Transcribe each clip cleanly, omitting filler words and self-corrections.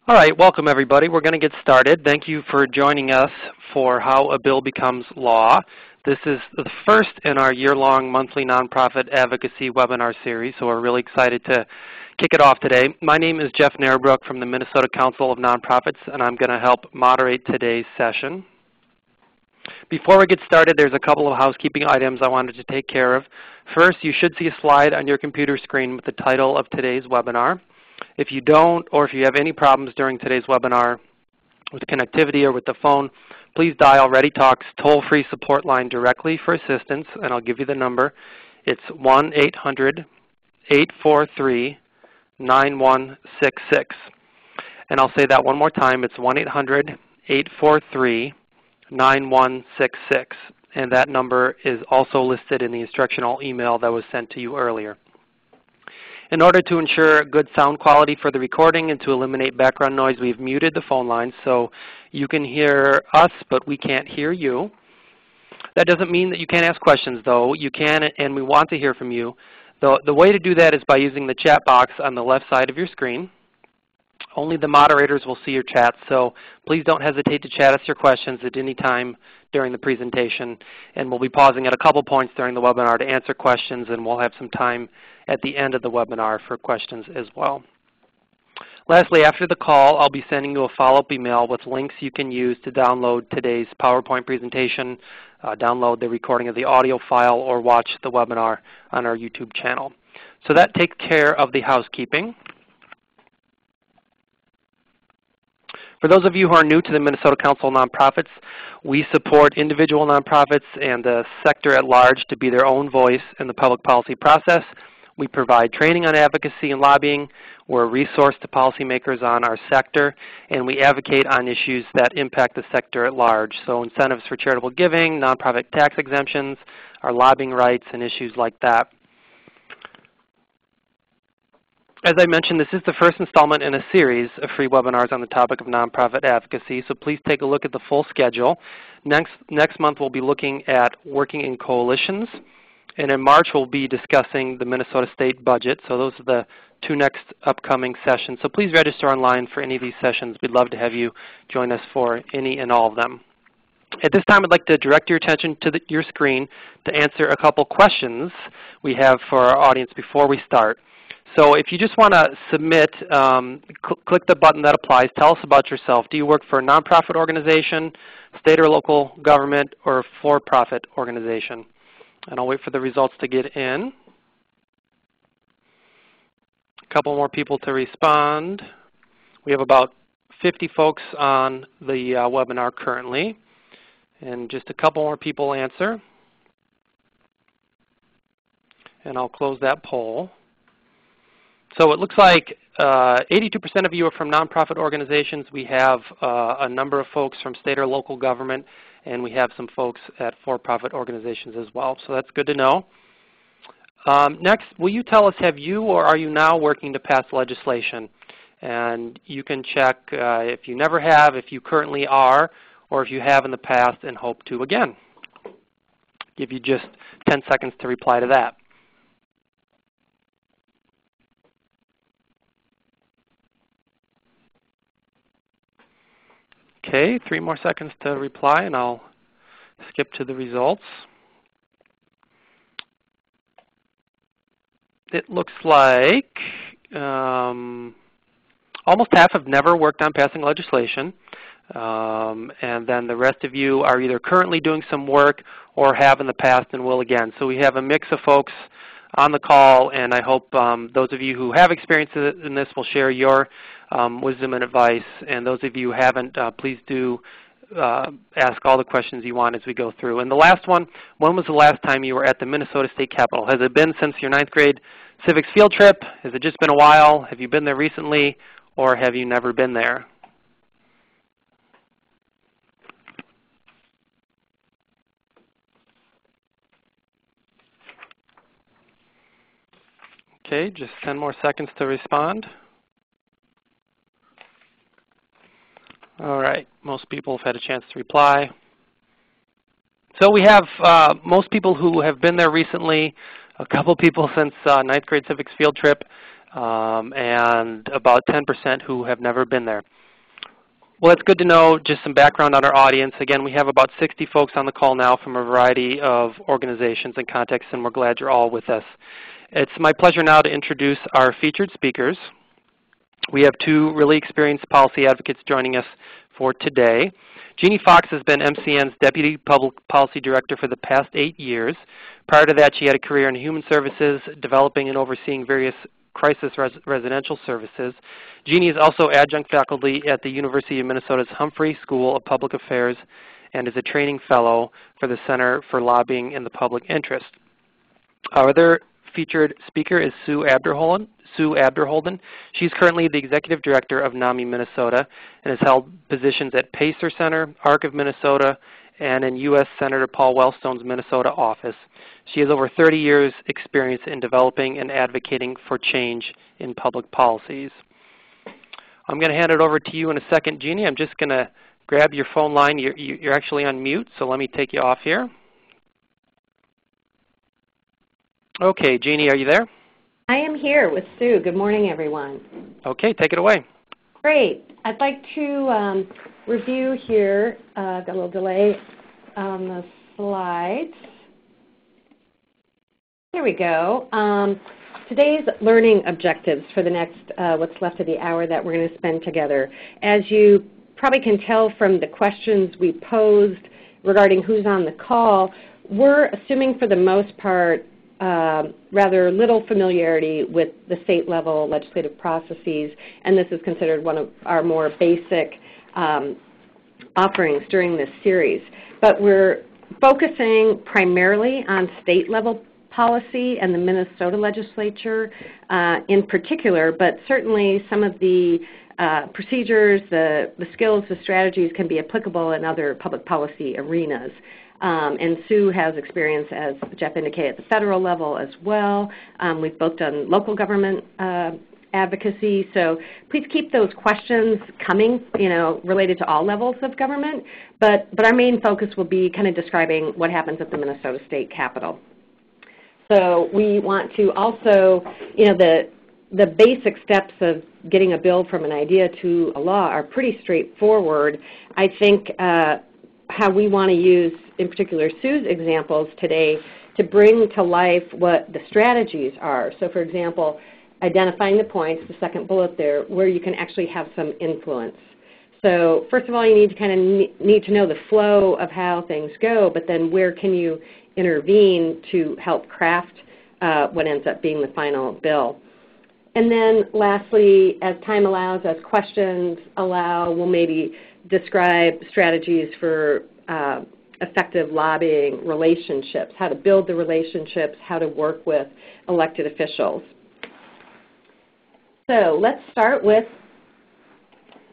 All right, welcome everybody. We're going to get started. Thank you for joining us for How a Bill Becomes Law. This is the first in our year-long monthly nonprofit advocacy webinar series, so we're really excited to kick it off today. My name is Jeff Narrabrook from the Minnesota Council of Nonprofits, and I'm going to help moderate today's session. Before we get started, there's a couple of housekeeping items I wanted to take care of. First, you should see a slide on your computer screen with the title of today's webinar. If you don't, or if you have any problems during today's webinar with connectivity or with the phone, please dial ReadyTalk's toll-free support line directly for assistance, and I'll give you the number. It's 1-800-843-9166. And I'll say that one more time. It's 1-800-843-9166. And that number is also listed in the instructional email that was sent to you earlier. In order to ensure good sound quality for the recording and to eliminate background noise, we've muted the phone lines so you can hear us, but we can't hear you. That doesn't mean that you can't ask questions, though. You can, and we want to hear from you. The way to do that is by using the chat box on the left side of your screen. Only the moderators will see your chat, so please don't hesitate to chat us your questions at any time during the presentation. And we'll be pausing at a couple points during the webinar to answer questions, and we'll have some time at the end of the webinar for questions as well. Lastly, after the call, I'll be sending you a follow-up email with links you can use to download today's PowerPoint presentation, download the recording of the audio file, or watch the webinar on our YouTube channel. So that takes care of the housekeeping. For those of you who are new to the Minnesota Council of Nonprofits, we support individual nonprofits and the sector at large to be their own voice in the public policy process. We provide training on advocacy and lobbying. We're a resource to policymakers on our sector, and we advocate on issues that impact the sector at large. So incentives for charitable giving, nonprofit tax exemptions, our lobbying rights, and issues like that. As I mentioned, this is the first installment in a series of free webinars on the topic of nonprofit advocacy, so please take a look at the full schedule. Next month we'll be looking at working in coalitions, and in March we'll be discussing the Minnesota State budget. So those are the two next upcoming sessions. So please register online for any of these sessions. We'd love to have you join us for any and all of them. At this time, I'd like to direct your attention to your screen to answer a couple questions we have for our audience before we start. So if you just want to submit, click the button that applies. Tell us about yourself. Do you work for a nonprofit organization, state or local government, or a for-profit organization? And I'll wait for the results to get in. A couple more people to respond. We have about 50 folks on the webinar currently, and just a couple more people answer. And I'll close that poll. So it looks like 82% of you are from nonprofit organizations. We have a number of folks from state or local government, and we have some folks at for-profit organizations as well. So that's good to know. Next, will you tell us, have you or are you now working to pass legislation? And you can check if you never have, if you currently are, or if you have in the past and hope to again. Give you just 10 seconds to reply to that. Okay, 3 more seconds to reply, and I'll skip to the results. It looks like almost half have never worked on passing legislation, and then the rest of you are either currently doing some work or have in the past and will again. So we have a mix of folks on the call, and I hope those of you who have experience in this will share your wisdom and advice, and those of you who haven't, please do ask all the questions you want as we go through. And the last one, when was the last time you were at the Minnesota State Capitol? Has it been since your 9th grade civics field trip? Has it just been a while? Have you been there recently, or have you never been there? Okay, just 10 more seconds to respond. All right, most people have had a chance to reply. So we have most people who have been there recently, a couple people since 9th grade civics field trip. and about 10% who have never been there. Well, it's good to know just some background on our audience. Again, we have about 60 folks on the call now from a variety of organizations and contexts, and we're glad you're all with us. It's my pleasure now to introduce our featured speakers. We have two really experienced policy advocates joining us for today. Jeannie Fox has been MCN's Deputy Public Policy Director for the past 8 years. Prior to that, she had a career in human services, developing and overseeing various crisis residential services. Jeannie is also adjunct faculty at the University of Minnesota's Humphrey School of Public Affairs and is a training fellow for the Center for Lobbying in the Public Interest. Our other featured speaker is Sue Abderholden. She's currently the Executive Director of NAMI Minnesota and has held positions at Pacer Center, ARC of Minnesota, and in U.S. Senator Paul Wellstone's Minnesota office. She has over 30 years' experience in developing and advocating for change in public policies. I'm going to hand it over to you in a second, Jeannie. I'm just going to grab your phone line. You're actually on mute, so let me take you off here. Okay, Jeannie, are you there? I am here with Sue. Good morning, everyone. Okay, take it away. Great. I'd like to review here. Got a little delay on the slides. Here we go. Today's learning objectives for the next, what's left of the hour that we're going to spend together. As you probably can tell from the questions we posed regarding who's on the call, we're assuming for the most part rather little familiarity with the state-level legislative processes, and this is considered one of our more basic offerings during this series. But we're focusing primarily on state-level policy and the Minnesota legislature in particular, but certainly some of the procedures, the skills, the strategies can be applicable in other public policy arenas. And Sue has experience, as Jeff indicated, at the federal level as well. We've both done local government advocacy, so please keep those questions coming, related to all levels of government. But our main focus will be kind of describing what happens at the Minnesota State Capitol. So we want to also, the basic steps of getting a bill from an idea to a law are pretty straightforward. I think how we want to use, in particular, Sue's examples today to bring to life what the strategies are. So, for example, identifying the points, the second bullet there, where you can actually have some influence. So, first of all, you need to kind of need to know the flow of how things go, but then where can you intervene to help craft what ends up being the final bill. And then lastly, as time allows, as questions allow, we'll maybe describe strategies for effective lobbying relationships, how to build the relationships, how to work with elected officials. So let's start with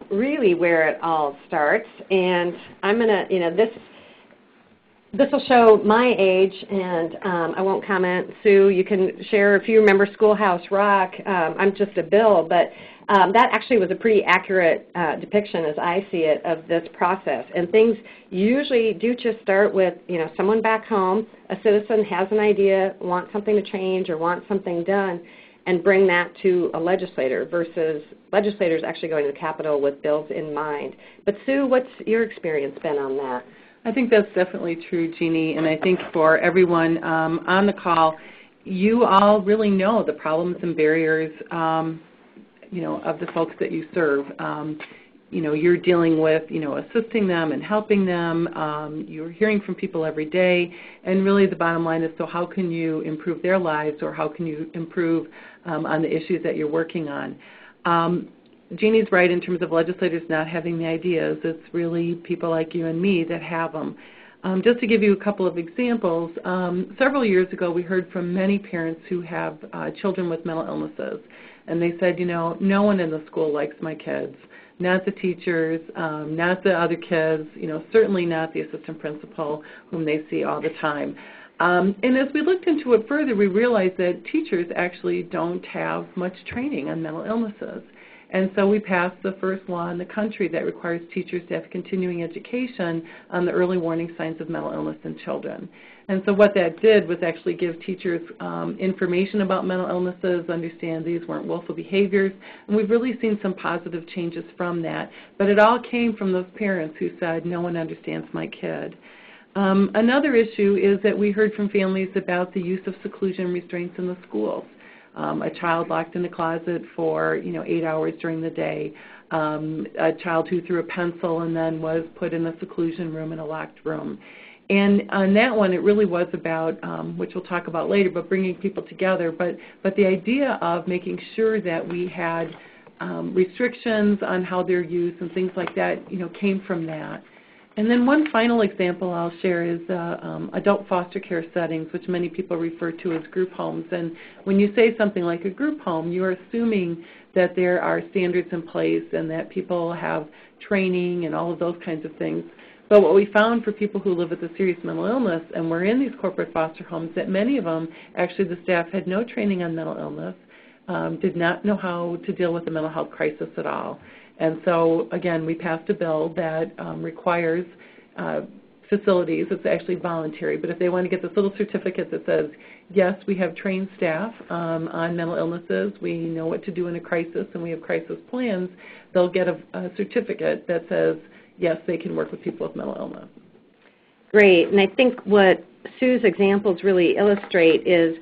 really where it all starts. And I'm going to, this will show my age, and I won't comment. Sue, you can share if you remember Schoolhouse Rock. I'm just a Bill, but that actually was a pretty accurate depiction, as I see it, of this process. And things usually do just start with, someone back home, a citizen has an idea, wants something to change or wants something done, and bring that to a legislator versus legislators actually going to the Capitol with bills in mind. But Sue, what's your experience been on that? I think that's definitely true, Jeannie, and I think for everyone on the call, you all really know the problems and barriers, of the folks that you serve. You're dealing with, assisting them and helping them. You're hearing from people every day, and really the bottom line is, so how can you improve their lives, or how can you improve on the issues that you're working on? Jeannie's right in terms of legislators not having the ideas. It's really people like you and me that have them. Just to give you a couple of examples, several years ago we heard from many parents who have children with mental illnesses. And they said, no one in the school likes my kids, not the teachers, not the other kids, certainly not the assistant principal whom they see all the time. And as we looked into it further, we realized that teachers actually don't have much training on mental illnesses. And so we passed the first law in the country that requires teachers to have continuing education on the early warning signs of mental illness in children. And so what that did was actually give teachers information about mental illnesses, understand these weren't willful behaviors, and we've really seen some positive changes from that. But it all came from those parents who said, no one understands my kid. Another issue is that we heard from families about the use of seclusion restraints in the schools. A child locked in a closet for 8 hours during the day, a child who threw a pencil and then was put in a seclusion room in a locked room. And on that one, it really was about, which we'll talk about later, but bringing people together. But the idea of making sure that we had restrictions on how they're used and things like that, came from that. And then one final example I'll share is adult foster care settings, which many people refer to as group homes. And when you say something like a group home, you're assuming that there are standards in place and that people have training and all of those kinds of things. But what we found for people who live with a serious mental illness and were in these corporate foster homes, that many of them, actually the staff had no training on mental illness, did not know how to deal with a mental health crisis at all. And so, again, we passed a bill that requires facilities, it's actually voluntary, but if they want to get this little certificate that says, yes, we have trained staff on mental illnesses, we know what to do in a crisis, and we have crisis plans, they'll get a certificate that says, yes, they can work with people with mental illness. Great, and I think what Sue's examples really illustrate is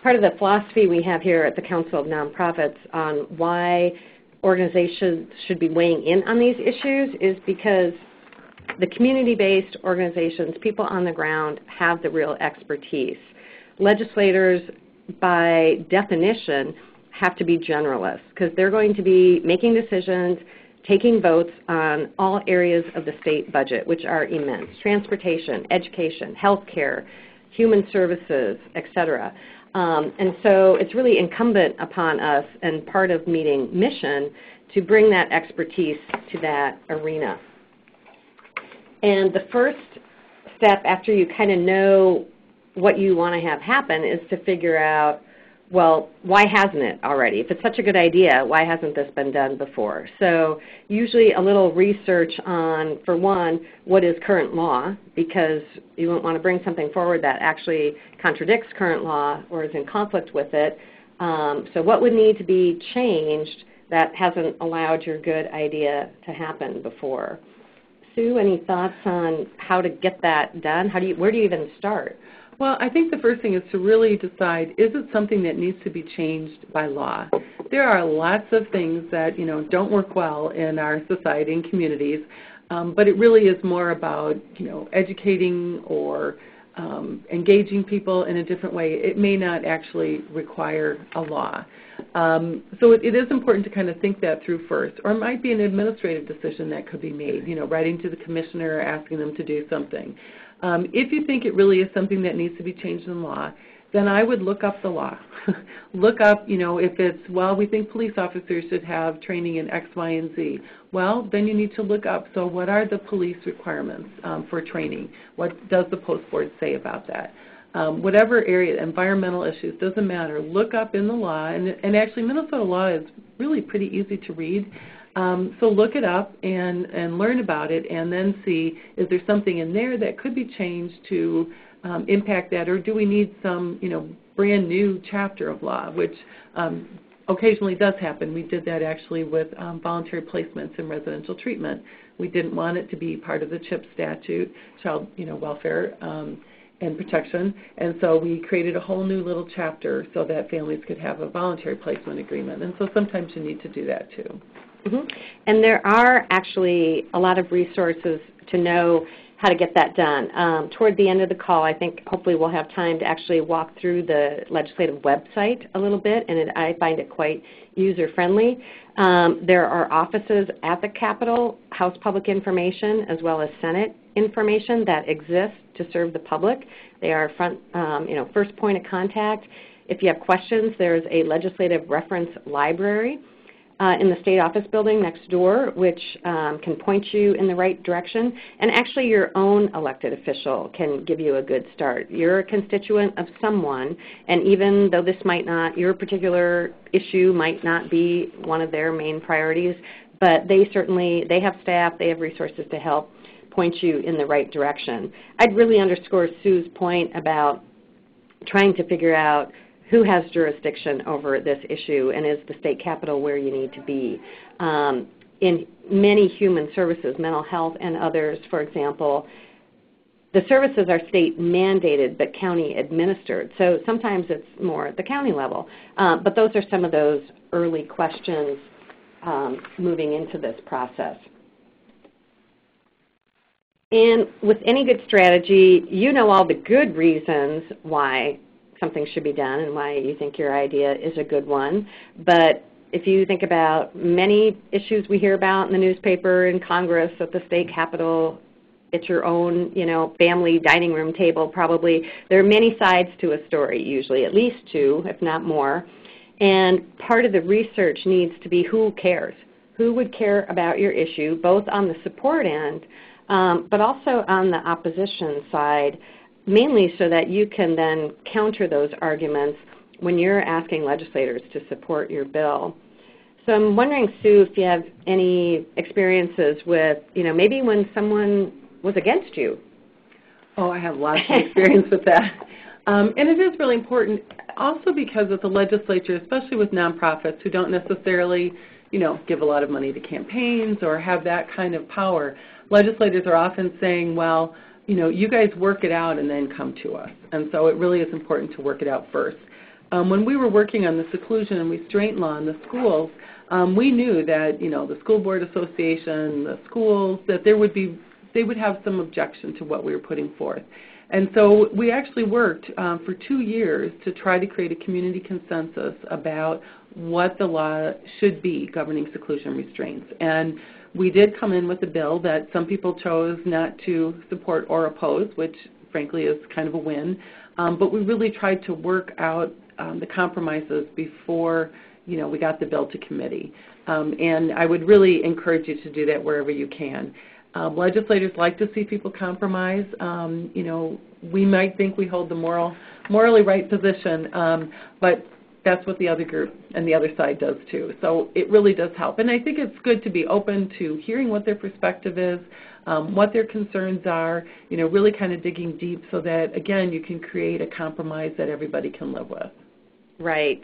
part of the philosophy we have here at the Council of Nonprofits on why organizations should be weighing in on these issues is because the community-based organizations, people on the ground, have the real expertise. Legislators, by definition, have to be generalists because they're going to be making decisions, taking votes on all areas of the state budget, which are immense: transportation, education, healthcare, human services, et cetera. And so it's really incumbent upon us and part of meeting mission to bring that expertise to that arena. And the first step after you kind of know what you want to have happen is to figure out, well, why hasn't it already? If it's such a good idea, why hasn't this been done before? So usually a little research on, for one, what is current law, because you won't want to bring something forward that actually contradicts current law or is in conflict with it. So what would need to be changed that hasn't allowed your good idea to happen before? Sue, any thoughts on how to get that done? Where do you even start? Well, I think the first thing is to really decide, is it something that needs to be changed by law? There are lots of things that, don't work well in our society and communities, but it really is more about, educating or engaging people in a different way. It may not actually require a law. So it is important to kind of think that through first. Or it might be an administrative decision that could be made, writing to the commissioner, asking them to do something. If you think it really is something that needs to be changed in law, then I would look up the law. Look up, if it's, well, we think police officers should have training in X, Y, and Z. Well, then you need to look up, so what are the police requirements for training? What does the post board say about that? Whatever area, environmental issues, doesn't matter. Look up in the law, and actually Minnesota law is really pretty easy to read. So look it up and learn about it, and then see, is there something in there that could be changed to impact that, or do we need some, brand new chapter of law, which occasionally does happen. We did that actually with voluntary placements in residential treatment. We didn't want it to be part of the CHIP statute, child, welfare and protection, and so we created a whole new little chapter so that families could have a voluntary placement agreement, and so sometimes you need to do that too. Mm-hmm. And there are actually a lot of resources to know how to get that done. Toward the end of the call, I think hopefully we'll have time to actually walk through the legislative website a little bit, and I find it quite user-friendly. There are offices at the Capitol, House Public Information, as well as Senate information that exist to serve the public. They are first point of contact. If you have questions, there's a legislative reference library in the state office building next door, which can point you in the right direction. And actually your own elected official can give you a good start. You're a constituent of someone, and even though this might not, your particular issue might not be one of their main priorities, but they have staff, they have resources to help point you in the right direction. I'd really underscore Sue's point about trying to figure out who has jurisdiction over this issue, and is the state capitol where you need to be. In many human services, mental health and others, for example, the services are state mandated but county administered. So sometimes it's more at the county level. But those are some of those early questions moving into this process. And with any good strategy, you know all the good reasons why something should be done and why you think your idea is a good one. But if you think about many issues we hear about in the newspaper, in Congress, at the state capitol, it's your own, family dining room table probably. There are many sides to a story usually, at least two, if not more. And part of the research needs to be who cares. Who would care about your issue, both on the support end, but also on the opposition side, mainly so that you can then counter those arguments when you're asking legislators to support your bill. So I'm wondering, Sue, if you have any experiences with, maybe when someone was against you. Oh, I have lots of experience with that. And it is really important also because of the legislature, especially with nonprofits who don't necessarily, give a lot of money to campaigns or have that kind of power. Legislators are often saying, well, you guys work it out and then come to us. And so it really is important to work it out first. When we were working on the seclusion and restraint law in the schools, we knew that, the School Board Association, the schools, that they would have some objection to what we were putting forth. And so we actually worked for 2 years to try to create a community consensus about what the law should be governing seclusion restraints. And we did come in with a bill that some people chose not to support or oppose, which frankly is kind of a win. But we really tried to work out the compromises before we got the bill to committee. And I would really encourage you to do that wherever you can. Legislators like to see people compromise. We might think we hold the morally right position, but that's what the other group and the other side does too. So it really does help. And I think it's good to be open to hearing what their perspective is, what their concerns are, really kind of digging deep so that, again, you can create a compromise that everybody can live with. Right.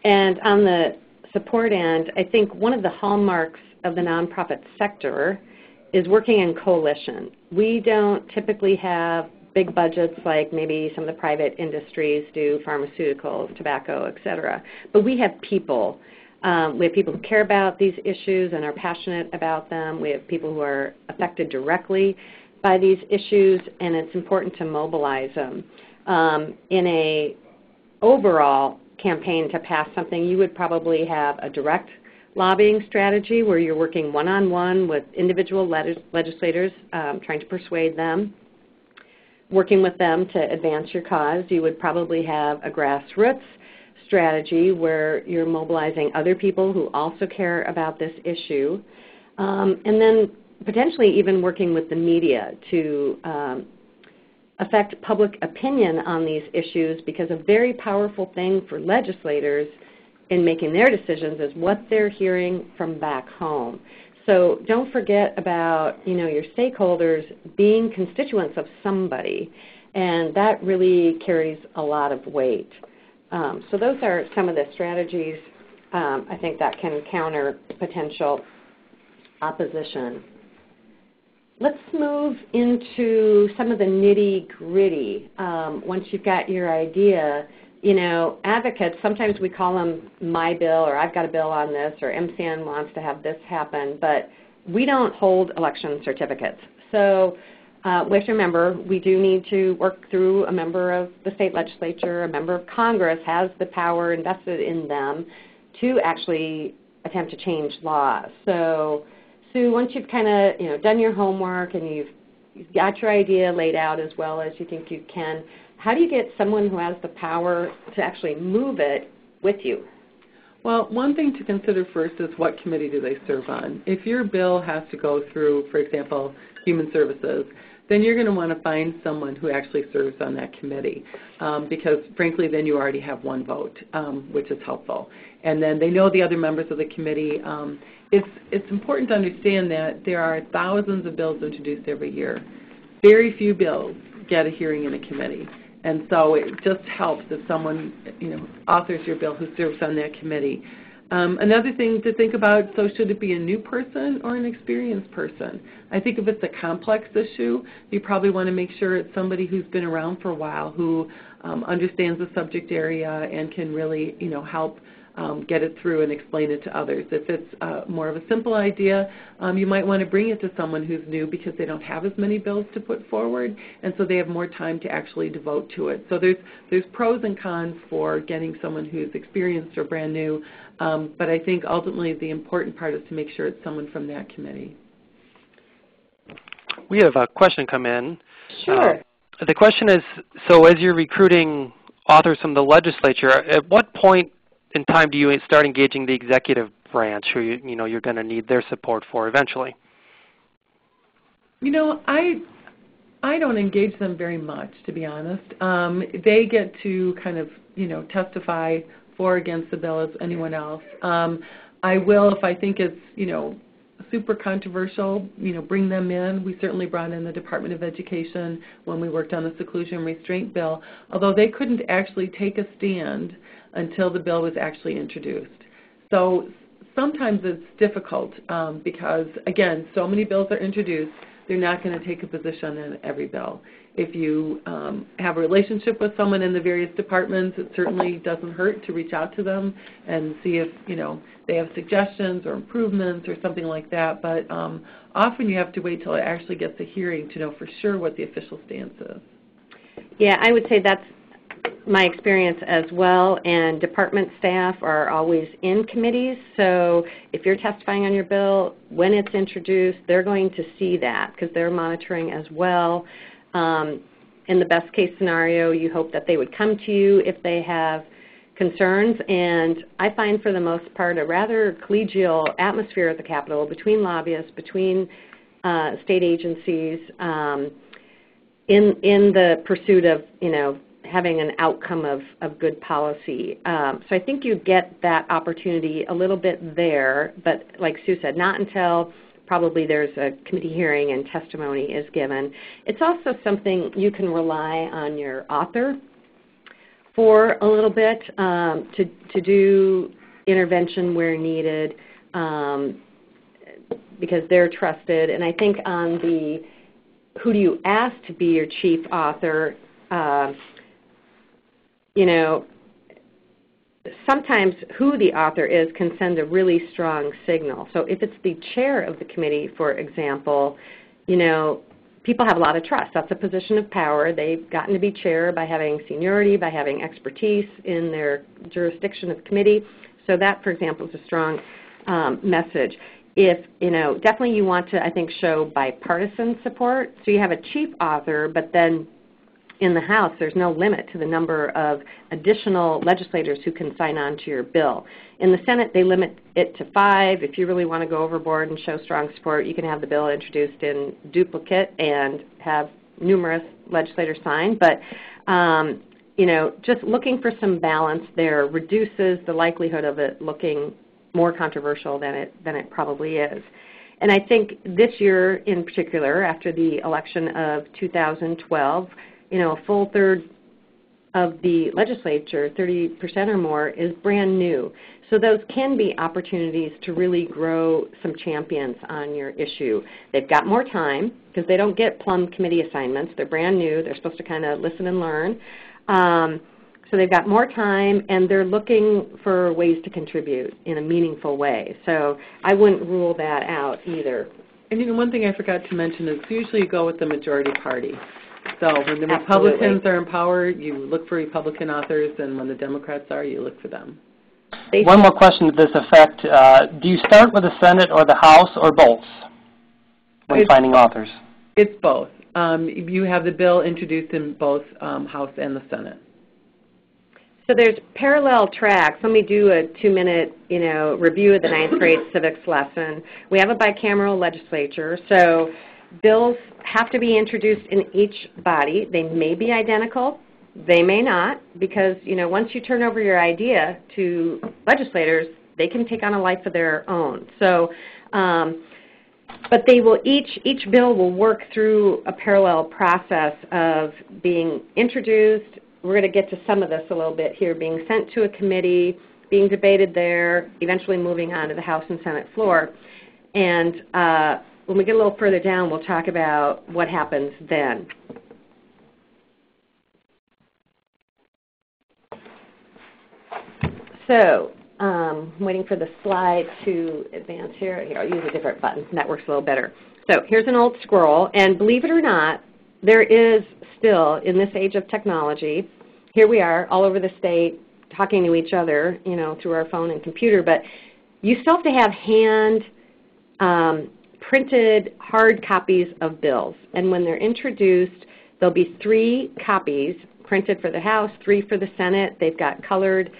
And on the support end, I think one of the hallmarks of the nonprofit sector is working in coalition. We don't typically have big budgets like maybe some of the private industries do, pharmaceuticals, tobacco, et cetera. But we have people. We have people who care about these issues and are passionate about them. We have people who are affected directly by these issues, and it's important to mobilize them. In a overall campaign to pass something, you would probably have a direct lobbying strategy where you're working one-on-one with individual legislators, trying to persuade them, working with them to advance your cause. You would probably have a grassroots strategy where you're mobilizing other people who also care about this issue, and then potentially even working with the media to affect public opinion on these issues, because a very powerful thing for legislators in making their decisions is what they're hearing from back home. So don't forget about, your stakeholders being constituents of somebody, and that really carries a lot of weight. So those are some of the strategies I think that can counter potential opposition. Let's move into some of the nitty-gritty. Once you've got your idea, advocates, sometimes we call them my bill, or I've got a bill on this, or MCN wants to have this happen, but we don't hold election certificates. So we have to remember we do need to work through a member of the state legislature. A member of Congress has the power invested in them to actually attempt to change laws. So Sue, once you've kind of done your homework and you've got your idea laid out as well as you think you can, how do you get someone who has the power to actually move it with you? Well, one thing to consider first is what committee do they serve on. If your bill has to go through, for example, Human Services, then you're going to want to find someone who actually serves on that committee because, frankly, then you already have one vote, which is helpful. And then they know the other members of the committee. It's important to understand that there are thousands of bills introduced every year. Very few bills get a hearing in a committee. And so it just helps if someone, authors your bill who serves on that committee. Another thing to think about, so should it be a new person or an experienced person? I think if it's a complex issue, you probably want to make sure it's somebody who's been around for a while, who understands the subject area and can really, help get it through and explain it to others. If it's more of a simple idea, you might want to bring it to someone who's new because they don't have as many bills to put forward, and so they have more time to actually devote to it. So there's pros and cons for getting someone who's experienced or brand new, but I think ultimately the important part is to make sure it's someone from that committee. We have a question come in. Sure. The question is, so as you're recruiting authors from the legislature, at what point in time do you start engaging the executive branch who you're going to need their support for eventually? I don't engage them very much, to be honest. They get to kind of, testify for or against the bill as anyone else. I will, if I think it's, super controversial, bring them in. We certainly brought in the Department of Education when we worked on the seclusion restraint bill, although they couldn't actually take a stand until the bill was actually introduced. So sometimes it's difficult because, again, so many bills are introduced, they're not going to take a position on every bill. If you have a relationship with someone in the various departments, it certainly doesn't hurt to reach out to them and see if, they have suggestions or improvements or something like that. But often you have to wait till it actually gets a hearing to know for sure what the official stance is. Yeah, I would say that's my experience as well, and department staff are always in committees, so if you're testifying on your bill, when it's introduced, they're going to see that because they're monitoring as well. In the best case scenario, you hope that they would come to you if they have concerns, and I find for the most part a rather collegial atmosphere at the Capitol between lobbyists, between state agencies, in the pursuit of, having an outcome of good policy. So I think you get that opportunity a little bit there, but like Sue said, not until probably there's a committee hearing and testimony is given. It's also something you can rely on your author for a little bit to do intervention where needed because they're trusted. And I think on the who do you ask to be your chief author, sometimes who the author is can send a really strong signal. So if it's the chair of the committee, for example, people have a lot of trust. That's a position of power. They've gotten to be chair by having seniority, by having expertise in their jurisdiction of committee. So that, for example, is a strong message. If, definitely you want to, I think, show bipartisan support. So you have a chief author, but then in the House, there's no limit to the number of additional legislators who can sign on to your bill. In the Senate, they limit it to 5. If you really want to go overboard and show strong support, you can have the bill introduced in duplicate and have numerous legislators sign. But, just looking for some balance there reduces the likelihood of it looking more controversial than it probably is. And I think this year in particular, after the election of 2012, a full third of the legislature, 30% or more, is brand new. So those can be opportunities to really grow some champions on your issue. They've got more time because they don't get plum committee assignments. They're brand new. They're supposed to kind of listen and learn. So they've got more time, and they're looking for ways to contribute in a meaningful way. So I wouldn't rule that out either. And one thing I forgot to mention is usually you go with the majority party. So when the Republicans are in power, you look for Republican authors, and when the Democrats are, you look for them. One more question to this effect. Do you start with the Senate or the House or both when finding authors? It's both. You have the bill introduced in both House and the Senate. So there's parallel tracks. Let me do a 2-minute, review of the 9th grade civics lesson. We have a bicameral legislature, so Bills have to be introduced in each body. They may be identical. They may not, because once you turn over your idea to legislators, they can take on a life of their own. So, but they will each bill will work through a parallel process of being introduced. We're going to get to some of this a little bit here, being sent to a committee, being debated there, eventually moving on to the House and Senate floor. And when we get a little further down, we'll talk about what happens then. So I'm waiting for the slide to advance here. Here, I'll use a different button. That works a little better. So here's an old scroll, and believe it or not, there is still, in this age of technology, here we are all over the state talking to each other, through our phone and computer, but you still have to have hand printed hard copies of bills. And when they're introduced, there'll be 3 copies printed for the House, 3 for the Senate. They've got colored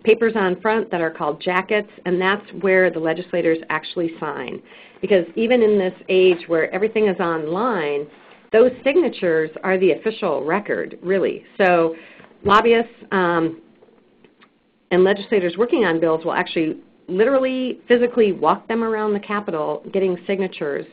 papers on front that are called jackets, and that's where the legislators actually sign. Because even in this age where everything is online, those signatures are the official record, really. So lobbyists and legislators working on bills will actually literally physically walk them around the Capitol getting signatures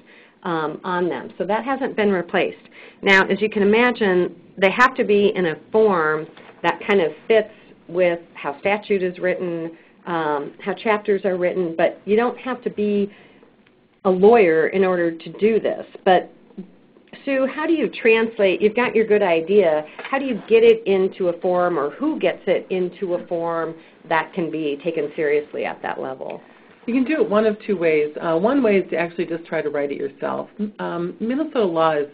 on them. So that hasn't been replaced. Now, as you can imagine, they have to be in a form that kind of fits with how statute is written, how chapters are written, but you don't have to be a lawyer in order to do this. But Sue, how do you translate, you've got your good idea, how do you get it into a form, or who gets it into a form that can be taken seriously at that level? You can do it one of 2 ways. One way is to actually just try to write it yourself. Minnesota law is,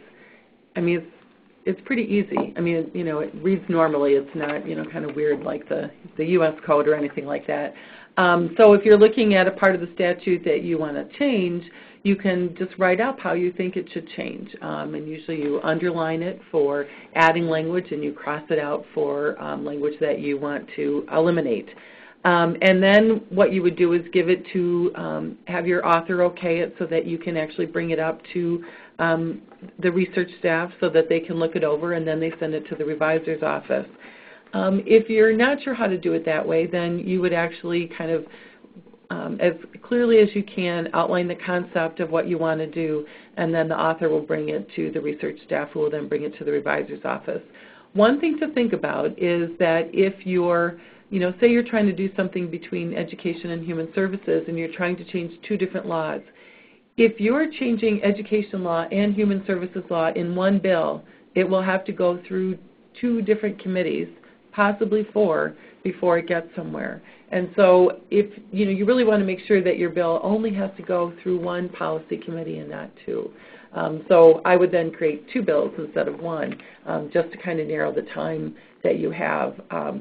it's pretty easy. It reads normally. It's not, kind of weird like the U.S. code or anything like that. So if you're looking at a part of the statute that you want to change, you can just write up how you think it should change. And usually you underline it for adding language, and you cross it out for language that you want to eliminate. And then what you would do is give it to, have your author okay it so that you can actually bring it up to the research staff so that they can look it over, and then they send it to the revisor's office. If you're not sure how to do it that way, then you would actually kind of, as clearly as you can, outline the concept of what you want to do, and then the author will bring it to the research staff, who will then bring it to the revisor's office. One thing to think about is that if you're, say you're trying to do something between education and human services, and you're trying to change 2 different laws. If you're changing education law and human services law in one bill, it will have to go through 2 different committees, possibly 4, before it gets somewhere. And so if you really want to make sure that your bill only has to go through 1 policy committee and not 2. So I would then create 2 bills instead of 1, just to kind of narrow the time that you have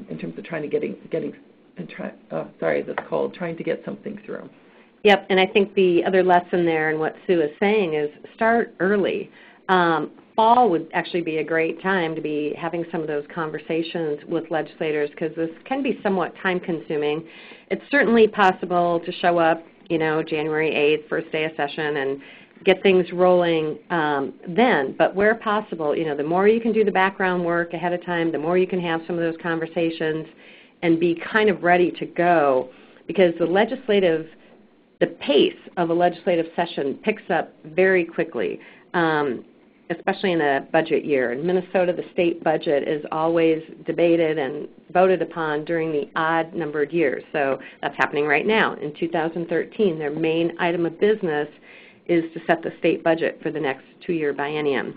in terms of trying to get something through. Yep, and I think the other lesson there and what Sue is saying is start early. Fall would actually be a great time to be having some of those conversations with legislators, because this can be somewhat time-consuming. It's certainly possible to show up, January 8th, first day of session, and get things rolling then. But where possible, the more you can do the background work ahead of time, the more you can have some of those conversations and be kind of ready to go, because the pace of a legislative session picks up very quickly, especially in a budget year. In Minnesota, the state budget is always debated and voted upon during the odd-numbered years. So that's happening right now. In 2013, their main item of business is to set the state budget for the next 2-year biennium.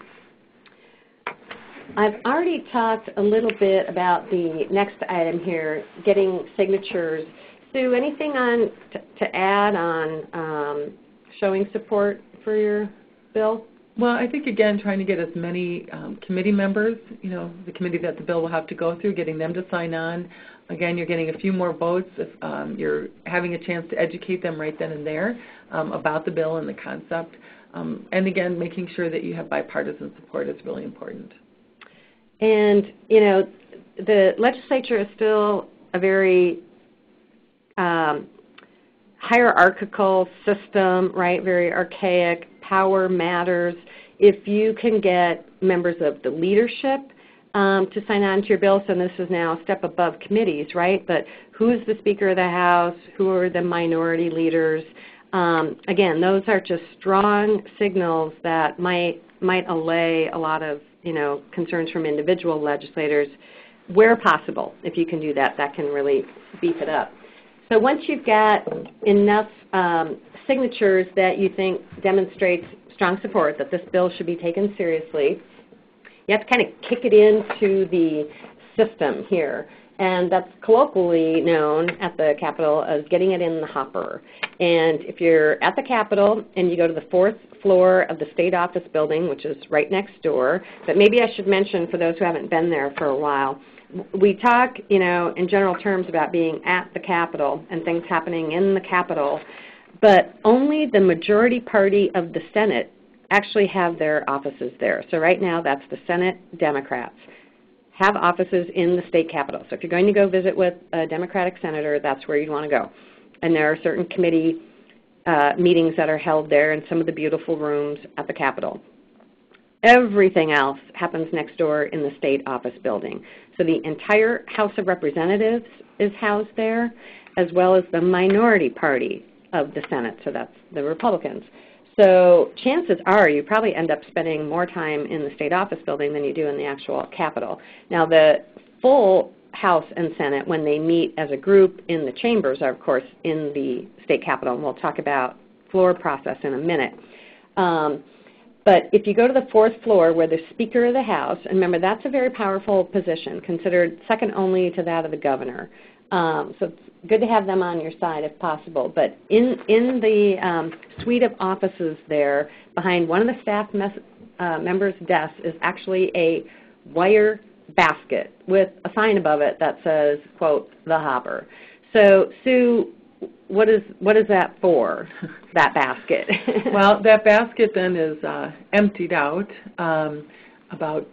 I've already talked a little bit about the next item here, getting signatures. Sue, anything to add on showing support for your bill? Well, I think, again, trying to get as many committee members, the committee that the bill will have to go through, getting them to sign on. Again, you're getting a few more votes if you're having a chance to educate them right then and there about the bill and the concept. And, again, making sure that you have bipartisan support is really important. And, the legislature is still a very hierarchical system, right, very archaic, power matters. If you can get members of the leadership to sign on to your bill, so this is now a step above committees, right? But who's the Speaker of the House? Who are the minority leaders? Again, those are just strong signals that might allay a lot of concerns from individual legislators. Where possible, if you can do that, that can really beef it up. So once you've got enough signatures that you think demonstrates strong support that this bill should be taken seriously, you have to kind of kick it into the system here. And that's colloquially known at the Capitol as getting it in the hopper. And if you're at the Capitol and you go to the 4th floor of the State Office building, which is right next door, but maybe I should mention for those who haven't been there for a while, we talk, in general terms about being at the Capitol and things happening in the Capitol, but only the majority party of the Senate actually have their offices there. So right now that's the Senate Democrats have offices in the state capitol. So if you're going to go visit with a Democratic senator, that's where you'd want to go. And there are certain committee meetings that are held there in some of the beautiful rooms at the Capitol. Everything else happens next door in the state office building. So the entire House of Representatives is housed there, as well as the minority party of the Senate, so that's the Republicans. So chances are you probably end up spending more time in the state office building than you do in the actual Capitol. Now the full House and Senate, when they meet as a group in the chambers, are of course in the state Capitol, and we'll talk about floor process in a minute. But if you go to the 4th floor where the Speaker of the House, and remember that's a very powerful position, considered second only to that of the governor. So it's good to have them on your side if possible. But in the suite of offices there, behind one of the staff members' desks is actually a wire basket with a sign above it that says, quote, the hopper. So Sue, what is that for, that basket? Well, that basket then is emptied out about,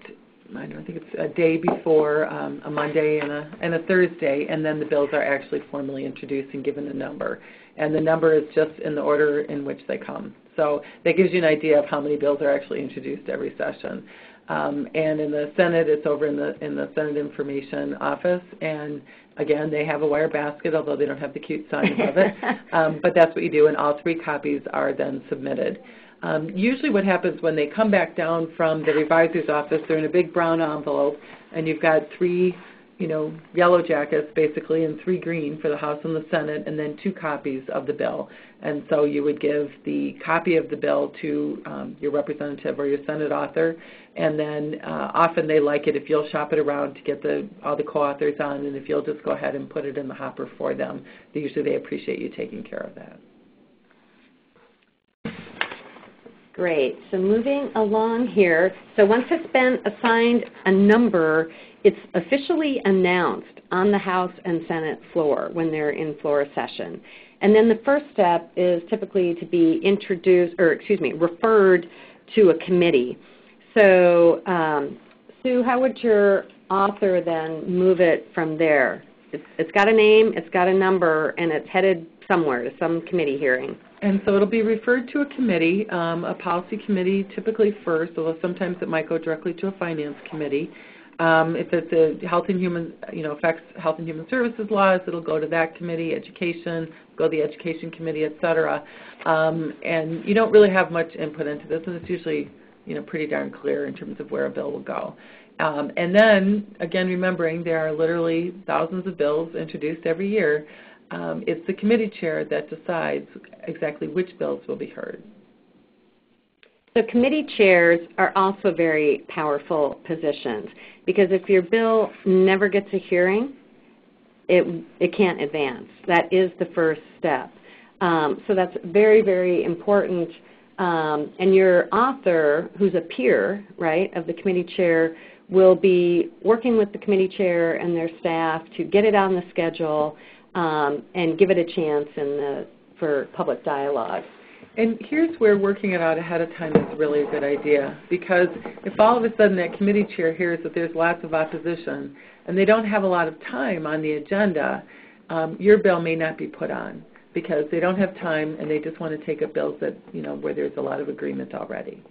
I think it's a day before, a Monday and a Thursday, and then the bills are actually formally introduced and given a number. And the number is just in the order in which they come. So that gives you an idea of how many bills are actually introduced every session. And in the Senate, it's over in the Senate Information Office, and again, they have a wire basket, although they don't have the cute sign above it. But that's what you do, and all 3 copies are then submitted. Usually what happens when they come back down from the revisor's office, they're in a big brown envelope, and you've got 3 yellow jackets basically and 3 green for the House and the Senate, and then 2 copies of the bill. And so you would give the copy of the bill to your representative or your Senate author, and then often they like it if you'll shop it around to get all the co-authors on, and if you'll just go ahead and put it in the hopper for them. Usually they appreciate you taking care of that. Great. So moving along here, so once it's been assigned a number, it's officially announced on the House and Senate floor when they're in floor session. And then the first step is typically to be referred to a committee. So Sue, how would your author then move it from there? It's got a name, it's got a number, and it's headed somewhere to some committee hearing. And so it'll be referred to a committee, a policy committee typically first, although sometimes it might go directly to a finance committee. If it's a health and human, affects health and human services laws, it'll go to that committee. Education, go to the education committee, et cetera. And you don't really have much input into this, and it's usually, pretty darn clear in terms of where a bill will go. And then, again, remembering there are literally thousands of bills introduced every year. It's the committee chair that decides exactly which bills will be heard. So committee chairs are also very powerful positions, because if your bill never gets a hearing, it can't advance. That is the first step. So that's very, very important. And your author, who's a peer, right, of the committee chair, will be working with the committee chair and their staff to get it on the schedule and give it a chance for public dialogue. And here's where working it out ahead of time is really a good idea, because if all of a sudden that committee chair hears that there's lots of opposition and they don't have a lot of time on the agenda, your bill may not be put on, because they don't have time and they just want to take up bills that, where there's a lot of agreement already.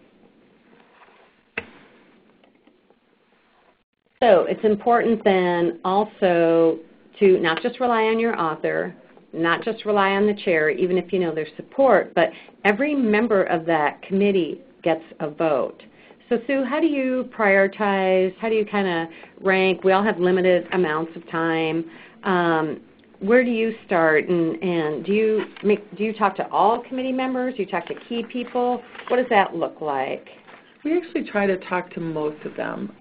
So it's important then also to not just rely on your author, not just rely on the chair, even if you know there's support, but every member of that committee gets a vote. So Sue, how do you prioritize? How do you kind of rank? We all have limited amounts of time. Where do you start, and do you talk to all committee members? Do you talk to key people? What does that look like? We actually try to talk to most of them,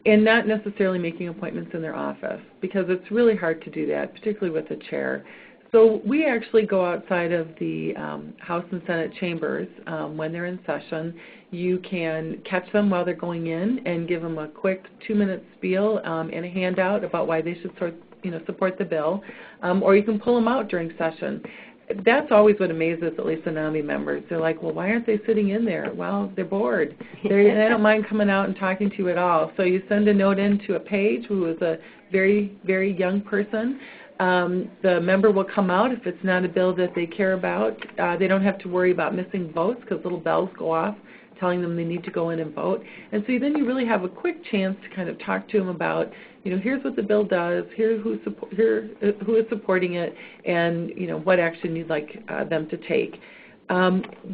and not necessarily making appointments in their office, because it's really hard to do that, particularly with a chair. So we actually go outside of the House and Senate chambers when they're in session. You can catch them while they're going in and give them a quick 2-minute spiel and a handout about why they should support the bill, or you can pull them out during session. That's always what amazes at least the NAMI members. They're like, well, why aren't they sitting in there? Well, they're bored. They don't mind coming out and talking to you at all. So you send a note in to a Paige, who is a very, very young person. The member will come out if it's not a bill that they care about. They don't have to worry about missing votes because little bells go off telling them they need to go in and vote. And so then you really have a quick chance to kind of talk to them about, here's what the bill does, who is supporting it, and what action you'd like them to take.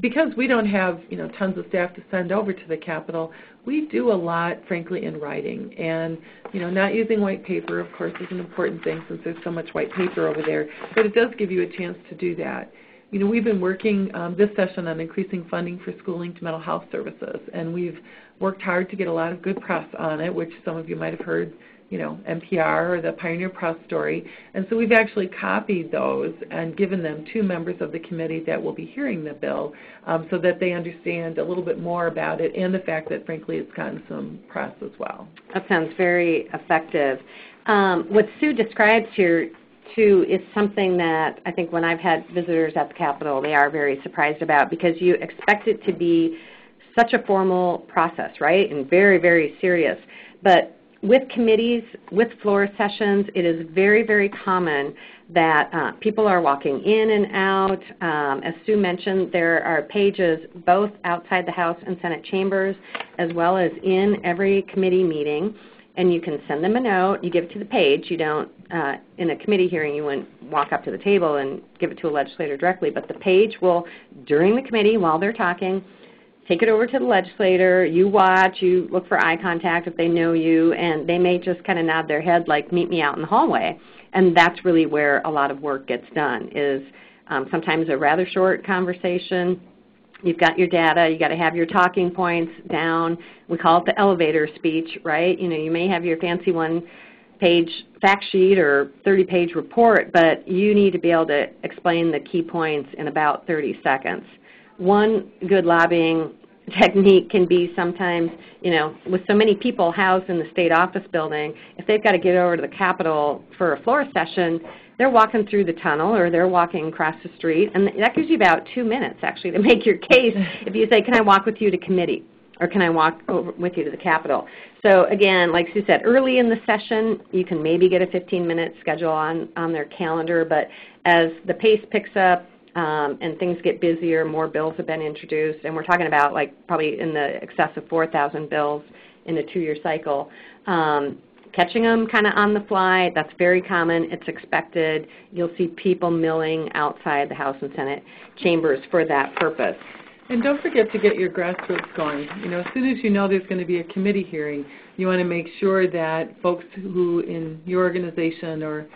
Because we don't have tons of staff to send over to the Capitol, we do a lot, frankly, in writing. And not using white paper, of course, is an important thing since there's so much white paper over there, but it does give you a chance to do that. We've been working this session on increasing funding for schooling to mental health services, and we've worked hard to get a lot of good press on it, which some of you might have heard, NPR or the Pioneer Press story. And so we've actually copied those and given them to members of the committee that will be hearing the bill so that they understand a little bit more about it and the fact that, frankly, it's gotten some press as well. That sounds very effective. What Sue describes here, too, is something that I think when I've had visitors at the Capitol, they are very surprised about, because you expect it to be such a formal process, right, and very, very serious. But with committees, with floor sessions, it is very, very common that people are walking in and out. As Sue mentioned, there are pages both outside the House and Senate chambers as well as in every committee meeting. And you can send them a note. You give it to the page. You don't, in a committee hearing, you wouldn't walk up to the table and give it to a legislator directly. But the page will, during the committee, while they're talking, take it over to the legislator. You watch. You look for eye contact if they know you. And they may just kind of nod their head like, meet me out in the hallway. And that's really where a lot of work gets done, is sometimes a rather short conversation. You've got your data. You've got to have your talking points down. We call it the elevator speech, right? You may have your fancy one-page fact sheet or 30-page report, but you need to be able to explain the key points in about 30 seconds. One good lobbying technique can be sometimes, with so many people housed in the state office building, if they've got to get over to the Capitol for a floor session, they're walking through the tunnel or they're walking across the street, and that gives you about 2 minutes, actually, to make your case if you say, can I walk with you to committee, or can I walk over with you to the Capitol? So again, like Sue said, early in the session, you can maybe get a 15-minute schedule on their calendar, but as the pace picks up and things get busier, more bills have been introduced, and we're talking about probably in the excess of 4,000 bills in a 2-year cycle. Catching them kind of on the fly, that's very common. It's expected. You'll see people milling outside the House and Senate chambers for that purpose. And don't forget to get your grassroots going. As soon as you know there's going to be a committee hearing, you want to make sure that folks who in your organization or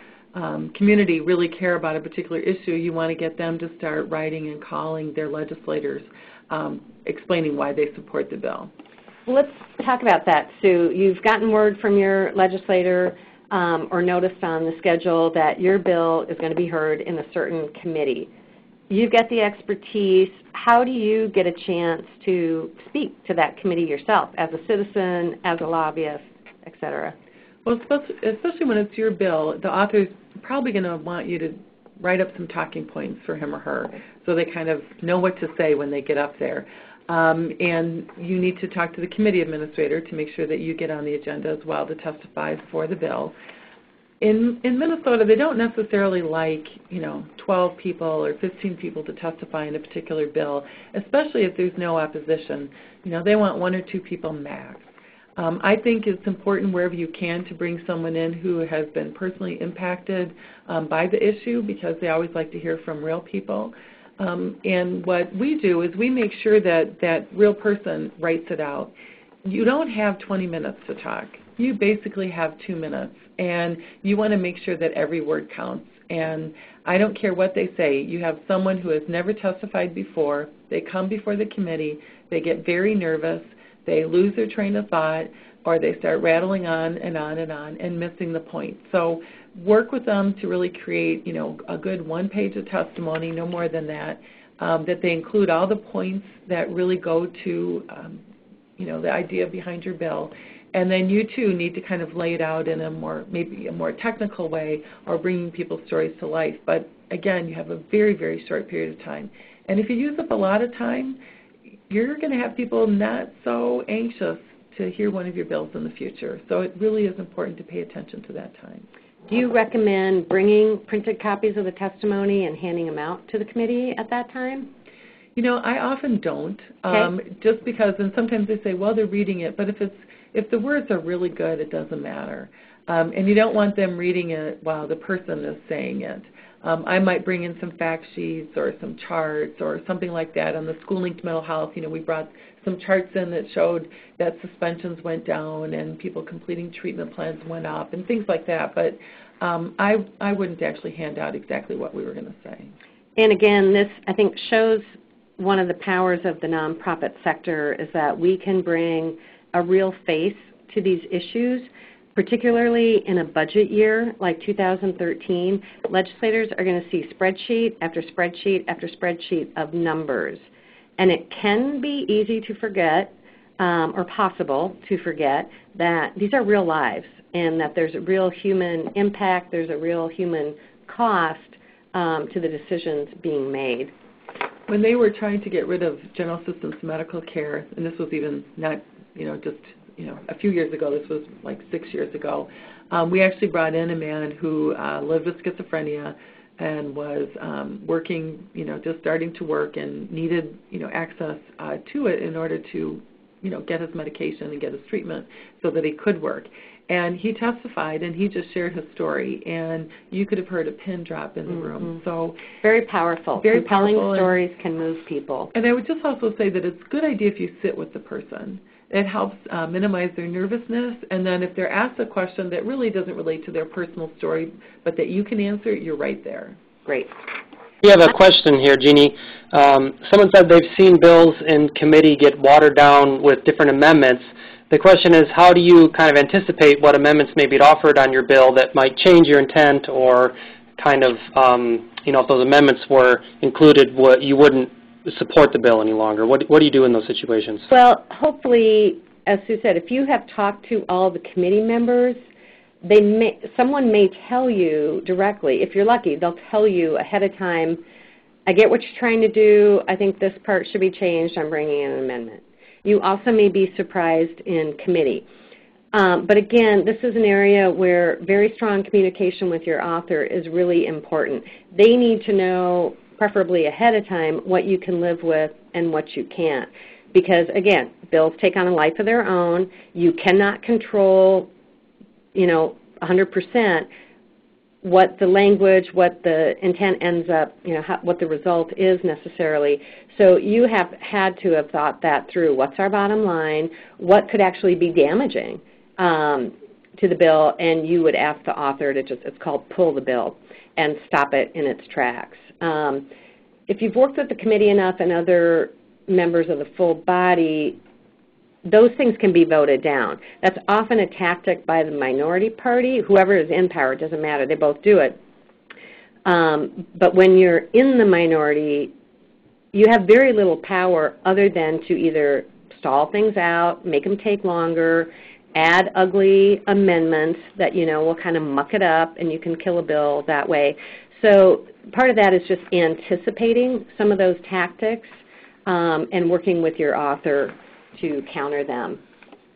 community really care about a particular issue, you want to get them to start writing and calling their legislators, explaining why they support the bill. Well, let's talk about that, Sue. You've gotten word from your legislator or noticed on the schedule that your bill is going to be heard in a certain committee. You've got the expertise. How do you get a chance to speak to that committee yourself as a citizen, as a lobbyist, et cetera? Well, especially when it's your bill, the author's probably going to want you to write up some talking points for him or her so they kind of know what to say when they get up there. And you need to talk to the committee administrator to make sure that you get on the agenda as well to testify for the bill. in Minnesota, they don't necessarily like, 12 people or 15 people to testify in a particular bill, especially if there's no opposition. They want 1 or 2 people max. I think it's important wherever you can to bring someone in who has been personally impacted by the issue, because they always like to hear from real people. And what we do is we make sure that that real person writes it out. You don't have 20 minutes to talk. You basically have 2 minutes, and you want to make sure that every word counts. And I don't care what they say. You have someone who has never testified before. They come before the committee. They get very nervous. They lose their train of thought, or they start rattling on and on and on and missing the point. So work with them to really create, a good 1 page of testimony, no more than that, that they include all the points that really go to, the idea behind your bill. And then you, too, need to kind of lay it out in maybe a more technical way, or bringing people's stories to life. But, again, you have a very, very short period of time. And if you use up a lot of time, you're going to have people not so anxious to hear one of your bills in the future. So it really is important to pay attention to that time. Do you recommend bringing printed copies of the testimony and handing them out to the committee at that time? I often don't, Okay. just because, and sometimes they say, well, they're reading it, but if the words are really good, it doesn't matter. And you don't want them reading it while the person is saying it. I might bring in some fact sheets or some charts or something like that. On the school-linked mental health, we brought some charts in that showed that suspensions went down and people completing treatment plans went up and things like that. But I wouldn't actually hand out exactly what we were going to say. And again, this, I think, shows one of the powers of the nonprofit sector is that we can bring a real face to these issues. Particularly in a budget year like 2013, legislators are going to see spreadsheet after spreadsheet after spreadsheet of numbers. And it can be easy to forget, or possible to forget, that these are real lives and that there's a real human impact, there's a real human cost to the decisions being made. When they were trying to get rid of General Systems medical care, and this was even not, just a few years ago, this was like 6 years ago, we actually brought in a man who lived with schizophrenia and was working, just starting to work and needed, access to it in order to, get his medication and get his treatment so that he could work. And he testified, and he just shared his story, and you could have heard a pin drop in the room. So very powerful. Very compelling powerful stories can move people. And I would just also say that it's a good idea if you sit with the person. It helps minimize their nervousness, and then if they're asked a question that really doesn't relate to their personal story, but that you can answer, you're right there. Great. We have a question here, Jeannie. Someone said they've seen bills in committee get watered down with different amendments. The question is, how do you kind of anticipate what amendments may be offered on your bill that might change your intent, or kind of, if those amendments were included, you wouldn't support the bill any longer? What do you do in those situations? Well, hopefully, as Sue said, if you have talked to all the committee members, someone may tell you directly. If you're lucky, they'll tell you ahead of time, I get what you're trying to do. I think this part should be changed. I'm bringing in an amendment. You also may be surprised in committee. But again, this is an area where very strong communication with your author is really important. They need to know, preferably ahead of time, what you can live with and what you can't. Because, again, bills take on a life of their own. You cannot control, 100% what the language, what the intent ends up, what the result is necessarily. So you have had to have thought that through. What's our bottom line? What could actually be damaging to the bill? And you would ask the author to it's called pull the bill and stop it in its tracks. If you've worked with the committee enough and other members of the full body, those things can be voted down. That's often a tactic by the minority party. Whoever is in power, it doesn't matter. They both do it. But when you're in the minority, you have very little power other than to either stall things out, make them take longer, add ugly amendments that, will kind of muck it up, and you can kill a bill that way. So part of that is just anticipating some of those tactics and working with your author to counter them.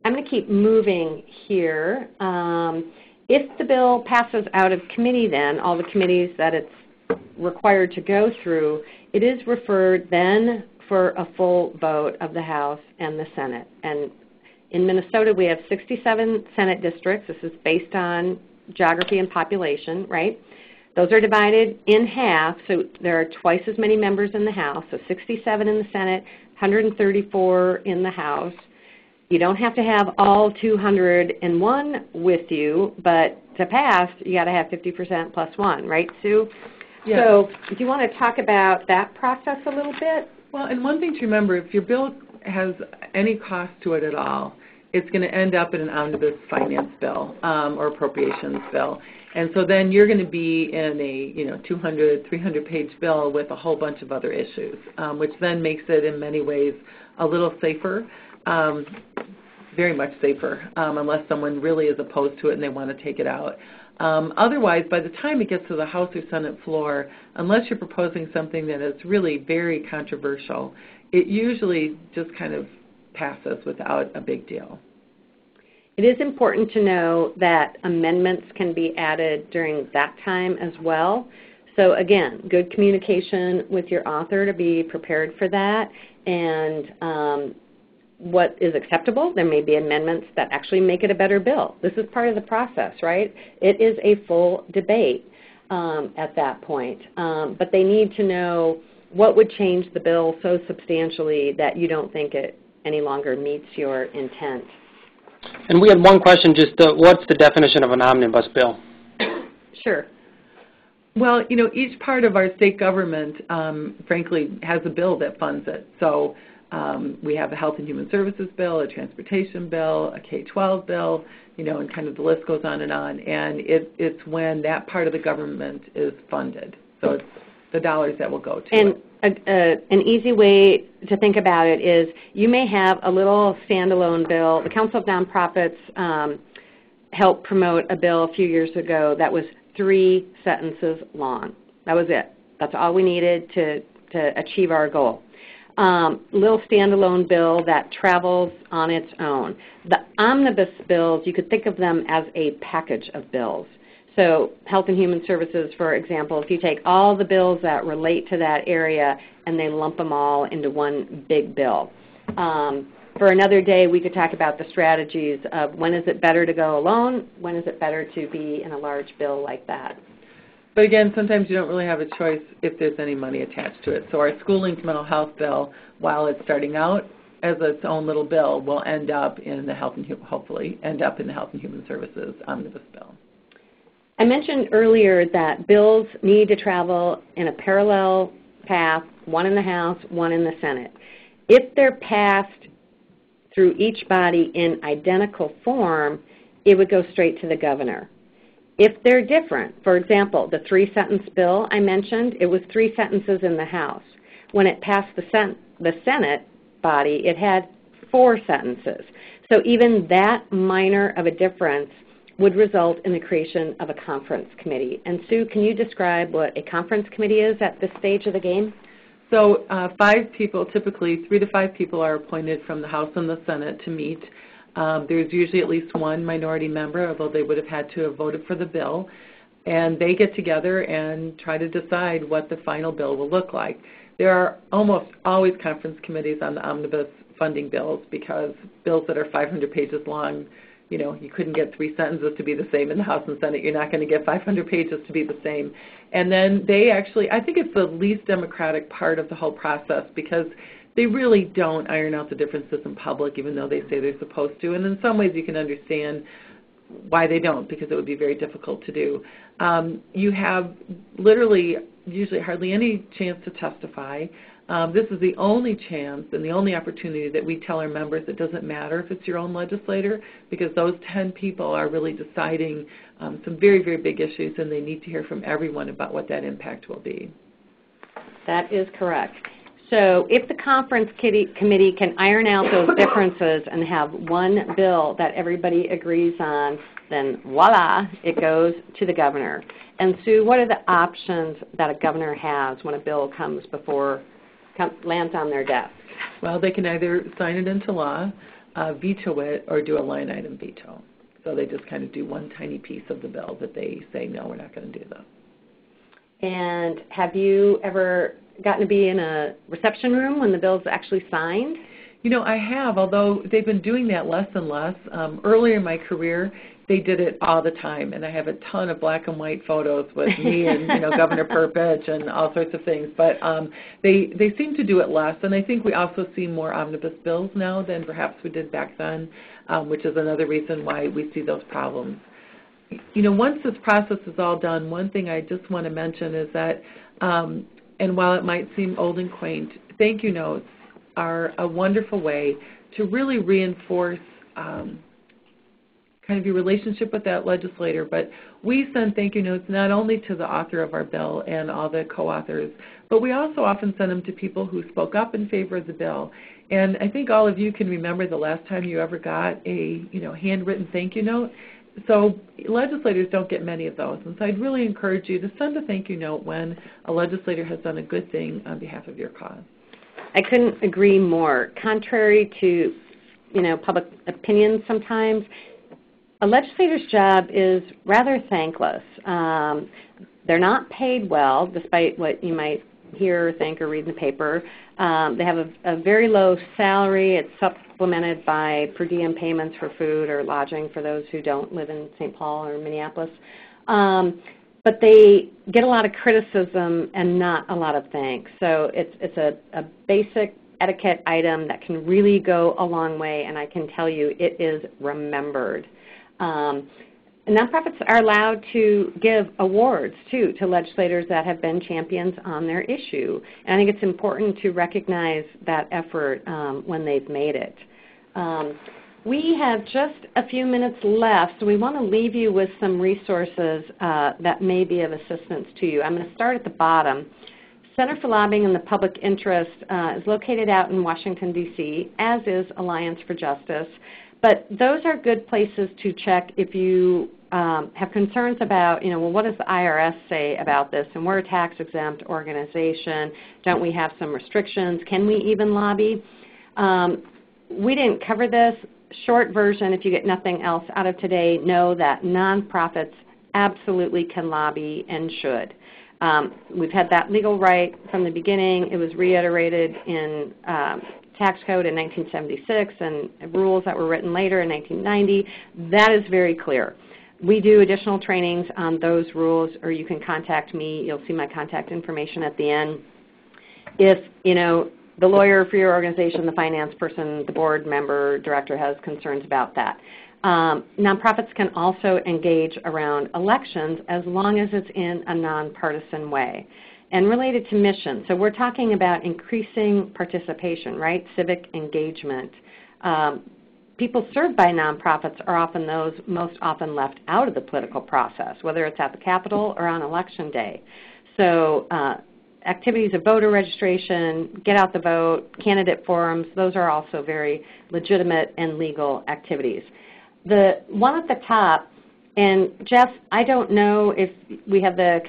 I'm going to keep moving here. If the bill passes out of committee then, all the committees that it's required to go through, it is referred then for a full vote of the House and the Senate. And in Minnesota, we have 67 Senate districts. This is based on geography and population, right? Those are divided in half, so there are twice as many members in the House, so 67 in the Senate, 134 in the House. You don't have to have all 201 with you, but to pass, you got to have 50% plus one, right, Sue? Yeah. So do you want to talk about that process a little bit? Well, and one thing to remember, if your bill has any cost to it at all, it's going to end up in an omnibus finance bill or appropriations bill. And so then you're going to be in a 200, 300-page bill with a whole bunch of other issues, which then makes it in many ways a little safer, very much safer, unless someone really is opposed to it and they want to take it out. Otherwise, by the time it gets to the House or Senate floor, unless you're proposing something that is really very controversial, it usually just kind of passes without a big deal. It is important to know that amendments can be added during that time as well. So again, good communication with your author to be prepared for that, and what is acceptable. There may be amendments that actually make it a better bill. This is part of the process, right? It is a full debate at that point, but they need to know what would change the bill so substantially that you don't think it any longer meets your intent. And we had one question, just what's the definition of an omnibus bill? Sure. Well, each part of our state government, frankly, has a bill that funds it. So we have a Health and Human Services bill, a Transportation bill, a K-12 bill, and kind of the list goes on. And it's when that part of the government is funded. So it's the dollars that will go to it. An easy way to think about it is you may have a little standalone bill. The Council of Nonprofits helped promote a bill a few years ago that was 3 sentences long. That was it. That's all we needed to achieve our goal. Little standalone bill that travels on its own. The omnibus bills, you could think of them as a package of bills. So Health and Human Services, for example, if you take all the bills that relate to that area and they lump them all into one big bill. For another day, we could talk about the strategies of when is it better to go alone, when is it better to be in a large bill like that. But again, sometimes you don't really have a choice if there's any money attached to it. So our schooling mental health bill, while it's starting out as its own little bill, will end up in the hopefully end up in the Health and Human Services omnibus bill. I mentioned earlier that bills need to travel in a parallel path, one in the House, one in the Senate. If they're passed through each body in identical form, it would go straight to the governor. If they're different, for example, the 3-sentence bill I mentioned, it was 3 sentences in the House. When it passed the Senate body, it had 4 sentences. So even that minor of a difference would result in the creation of a conference committee. And Sue, can you describe what a conference committee is at this stage of the game? So 5 people, typically 3 to 5 people are appointed from the House and the Senate to meet. There's usually at least one minority member, although they would have had to have voted for the bill. And they get together and try to decide what the final bill will look like. There are almost always conference committees on the omnibus funding bills because bills that are 500 pages long, you couldn't get 3 sentences to be the same in the House and Senate. You're not going to get 500 pages to be the same. And then they actually, I think it's the least democratic part of the whole process because they really don't iron out the differences in public, even though they say they're supposed to. And in some ways you can understand why they don't, because it would be very difficult to do. You have literally usually hardly any chance to testify. This is the only chance and the only opportunity that we tell our members it doesn't matter if it's your own legislator, because those 10 people are really deciding some very, very big issues, and they need to hear from everyone about what that impact will be. That is correct. So if the conference committee can iron out those differences and have one bill that everybody agrees on, then voila, it goes to the governor. And Sue, what are the options that a governor has when a bill comes lands on their desk? Well, they can either sign it into law, veto it, or do a line item veto. So they just kind of do one tiny piece of the bill that they say, no, we're not going to do that. And have you ever gotten to be in a reception room when the bill's actually signed? You know, I have, although they've been doing that less and less. Earlier in my career, they did it all the time, and I have a ton of black and white photos with me and, you know, Governor Perpich and all sorts of things. But they seem to do it less, and I think we also see more omnibus bills now than perhaps we did back then, which is another reason why we see those problems. You know, once this process is all done, one thing I just want to mention is that, and while it might seem old and quaint, thank you notes are a wonderful way to really reinforce kind of your relationship with that legislator. But we send thank you notes not only to the author of our bill and all the co-authors, but we also often send them to people who spoke up in favor of the bill. And I think all of you can remember the last time you ever got a, you know, handwritten thank you note. So legislators don't get many of those. And so I'd really encourage you to send a thank you note when a legislator has done a good thing on behalf of your cause. I couldn't agree more. Contrary to, you know, public opinion sometimes, a legislator's job is rather thankless. They're not paid well, despite what you might hear or think or read in the paper. They have a very low salary. It's supplemented by per diem payments for food or lodging for those who don't live in St. Paul or Minneapolis. But they get a lot of criticism and not a lot of thanks. So it's a basic etiquette item that can really go a long way, and I can tell you it is remembered. Nonprofits are allowed to give awards, too, to legislators that have been champions on their issue. And I think it's important to recognize that effort when they've made it. We have just a few minutes left, so we want to leave you with some resources that may be of assistance to you. I'm going to start at the bottom. Center for Lobbying in the Public Interest is located out in Washington, D.C., as is Alliance for Justice. But those are good places to check if you have concerns about, you know, well, what does the IRS say about this? And we're a tax-exempt organization. Don't we have some restrictions? Can we even lobby? We didn't cover this. Short version, if you get nothing else out of today, know that nonprofits absolutely can lobby and should. We've had that legal right from the beginning. It was reiterated in tax code in 1976 and rules that were written later in 1990. That is very clear. We do additional trainings on those rules, or you can contact me. You'll see my contact information at the end. If, you know, the lawyer for your organization, the finance person, the board member, director has concerns about that. Nonprofits can also engage around elections as long as it's in a nonpartisan way. And related to mission, so we're talking about increasing participation, right, civic engagement. People served by nonprofits are often those most often left out of the political process, whether it's at the Capitol or on Election Day. So activities of voter registration, get out the vote, candidate forums, those are also very legitimate and legal activities. The one at the top, and Jeff, I don't know if we have the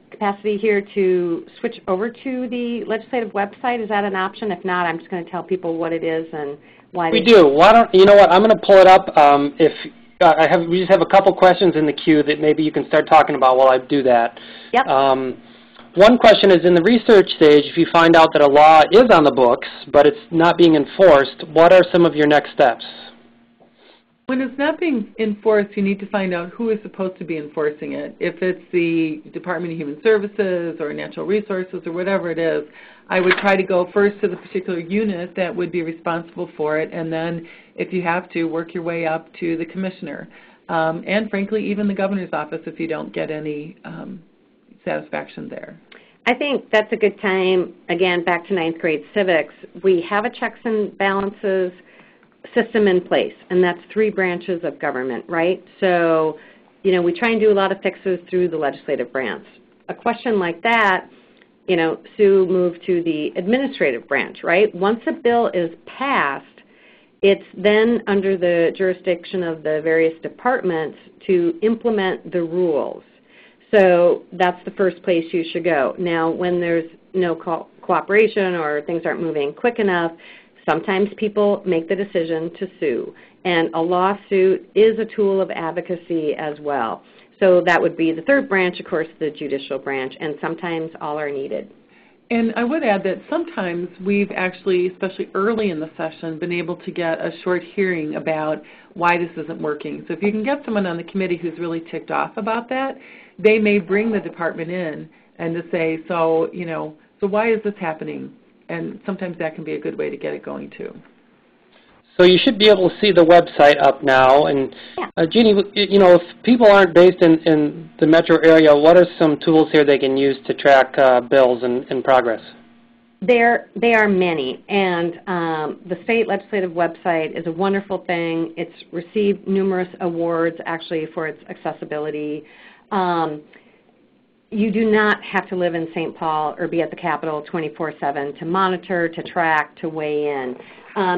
capacity here to switch over to the legislative website. Is that an option? If not, I'm just going to tell people what it is and why. We do. Why don't you know what? I'm going to pull it up. We just have a couple questions in the queue that maybe you can start talking about while I do that. Yep. One question is, in the research stage, if you find out that a law is on the books but it's not being enforced, what are some of your next steps? When it's not being enforced, you need to find out who is supposed to be enforcing it. If it's the Department of Human Services or Natural Resources or whatever it is, I would try to go first to the particular unit that would be responsible for it, and then, if you have to, work your way up to the commissioner. And frankly, even the governor's office if you don't get any satisfaction there. I think that's a good time, again, back to ninth grade civics. We have a checks and balances system in place, and that's 3 branches of government, right? So, you know, we try and do a lot of fixes through the legislative branch. A question like that, you know, Sue moved to the administrative branch, right? Once a bill is passed, it's then under the jurisdiction of the various departments to implement the rules. So that's the first place you should go. Now, when there's no cooperation or things aren't moving quick enough, Sometimes people make the decision to sue, and a lawsuit is a tool of advocacy as well. So that would be the third branch, of course, the judicial branch, and sometimes all are needed. And I would add that sometimes we've actually, especially early in the session, been able to get a short hearing about why this isn't working. So if you can get someone on the committee who's really ticked off about that, they may bring the department in and to say, so why is this happening? And sometimes that can be a good way to get it going too. So you should be able to see the website up now. And Yeah. Jeannie, if people aren't based in the metro area, what are some tools here they can use to track bills and progress? There are many, and the state legislative website is a wonderful thing. It's received numerous awards, actually, for its accessibility. You do not have to live in St. Paul or be at the Capitol 24/7 to monitor, to track, to weigh in.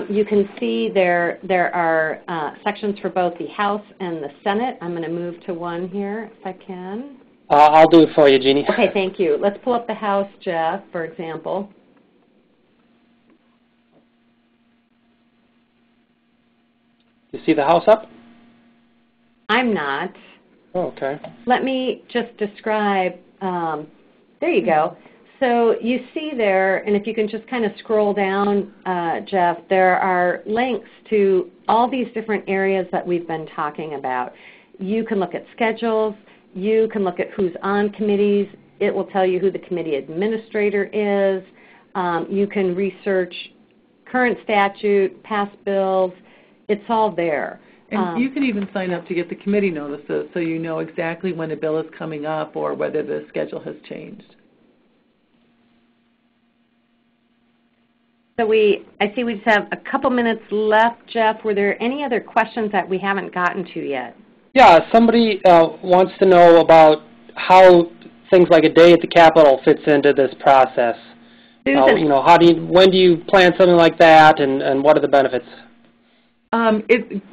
You can see there are sections for both the House and the Senate. I'm going to move to one here, if I can. I'll do it for you, Jeannie. Okay, thank you. Let's pull up the House, Jeff, for example. You see the House up? I'm not. Oh, okay. Let me just describe. There you go. So you see there, and if you can just kind of scroll down, Jeff, there are links to all these different areas that we've been talking about. You can look at schedules. You can look at who's on committees. It will tell you who the committee administrator is. You can research current statute, past bills. It's all there. And you can even sign up to get the committee notices so you know exactly when a bill is coming up or whether the schedule has changed. So I see we just have a couple minutes left, Jeff. Were there any other questions that we haven't gotten to yet? Yeah, somebody wants to know about how things like a day at the Capitol fits into this process. Susan. When do you plan something like that, and what are the benefits?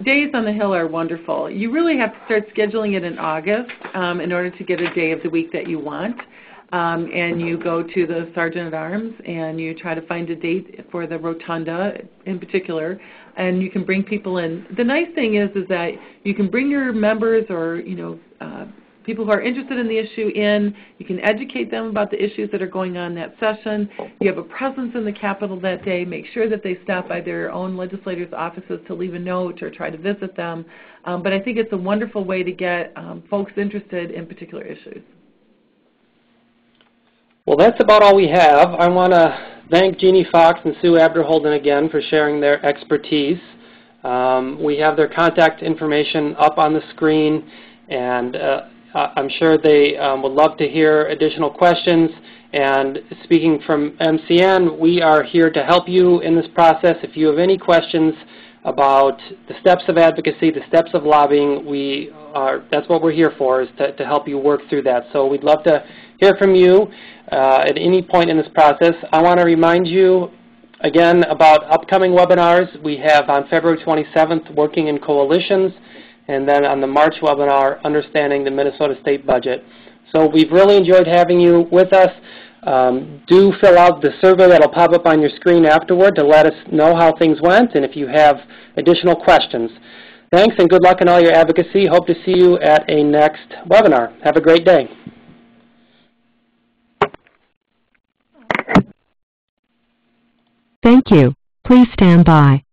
Days on the Hill are wonderful. You really have to start scheduling it in August in order to get a day of the week that you want. And you go to the Sergeant-at-Arms and you try to find a date for the rotunda in particular, and you can bring people in. The nice thing is that you can bring your members or people who are interested in the issue in. You can educate them about the issues that are going on that session. You have a presence in the Capitol that day. Make sure that they stop by their own legislators' offices to leave a note or try to visit them. But I think it's a wonderful way to get folks interested in particular issues. Well, that's about all we have. I want to thank Jeannie Fox and Sue Abderholden again for sharing their expertise. We have their contact information up on the screen, and I'm sure they would love to hear additional questions. And speaking from MCN, we are here to help you in this process. If you have any questions about the steps of advocacy, the steps of lobbying, that's what we're here for, is to help you work through that. So we'd love to hear from you at any point in this process. I want to remind you again about upcoming webinars. We have on February 27th, Working in Coalitions, and then on the March webinar, Understanding the Minnesota State Budget. So we've really enjoyed having you with us. Do fill out the survey that will pop up on your screen afterward to let us know how things went and if you have additional questions. Thanks and good luck in all your advocacy. Hope to see you at a next webinar. Have a great day. Thank you. Please stand by.